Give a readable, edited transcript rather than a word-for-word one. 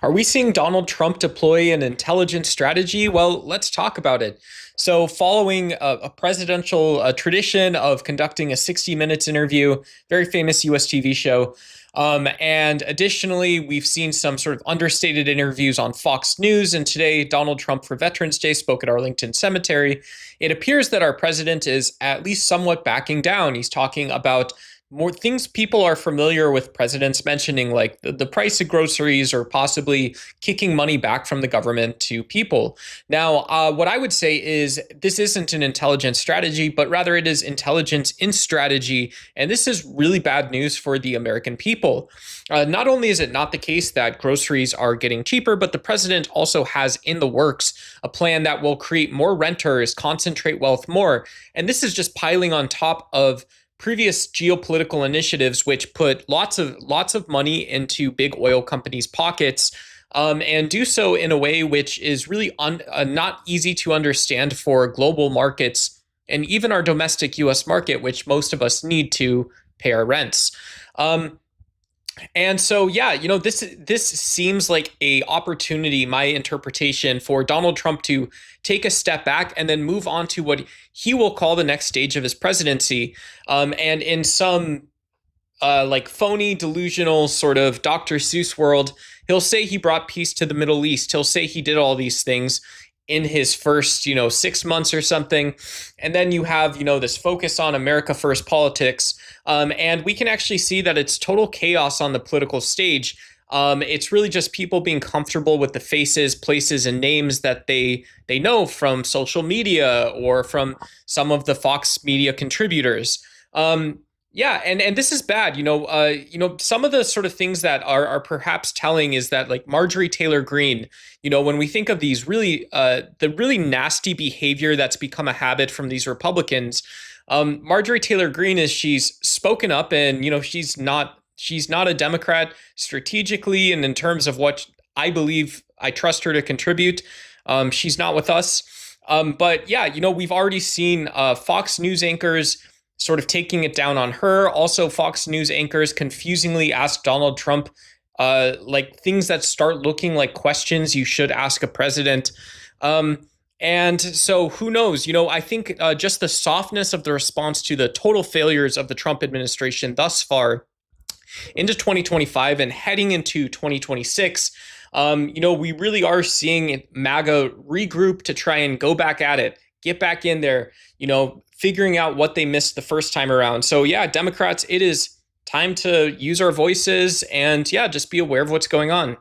Are we seeing Donald Trump deploy an intelligence strategy? Well, let's talk about it. So, following a presidential tradition of conducting a 60 Minutes interview, very famous US TV show. And additionally, we've seen some sort of understated interviews on Fox News. And today, Donald Trump for Veterans Day spoke at Arlington Cemetery. It appears that our president is at least somewhat backing down. He's talking about more things people are familiar with presidents mentioning, like the price of groceries or possibly kicking money back from the government to people. Now, what I would say is this isn't an intelligence strategy, but rather it is intelligence in strategy. And this is really bad news for the American people. Not only is it not the case that groceries are getting cheaper, but the president also has in the works a plan that will create more renters, concentrate wealth more. And this is just piling on top of previous geopolitical initiatives, which put lots of money into big oil companies' pockets, and do so in a way which is really not easy to understand for global markets and even our domestic U.S. market, which most of us need to pay our rents. And so, yeah, this seems like a opportunity, my interpretation, for Donald Trump to take a step back and then move on to what he will call the next stage of his presidency. And in some like phony, delusional sort of Dr. Seuss world, he'll say he brought peace to the Middle East. He'll say he did all these things in his first, 6 months or something. And then you have, this focus on America First politics. And we can actually see that it's total chaos on the political stage. It's really just people being comfortable with the faces, places, and names that they know from social media or from some of the Fox media contributors. Yeah, and this is bad. Some of the sort of things that are perhaps telling is that, like, Marjorie Taylor Greene, when we think of these really the really nasty behavior that's become a habit from these Republicans, Marjorie Taylor Greene she's spoken up, and she's not a Democrat strategically, and in terms of what I believe I trust her to contribute, she's not with us. But yeah, we've already seen Fox News anchors sort of taking it down on her. Also, Fox News anchors confusingly ask Donald Trump like things that start looking like questions you should ask a president. And so who knows? I think just the softness of the response to the total failures of the Trump administration thus far into 2025 and heading into 2026, we really are seeing MAGA regroup to try and go back at it, get back in there, figuring out what they missed the first time around. So yeah, Democrats, it is time to use our voices and yeah, just be aware of what's going on.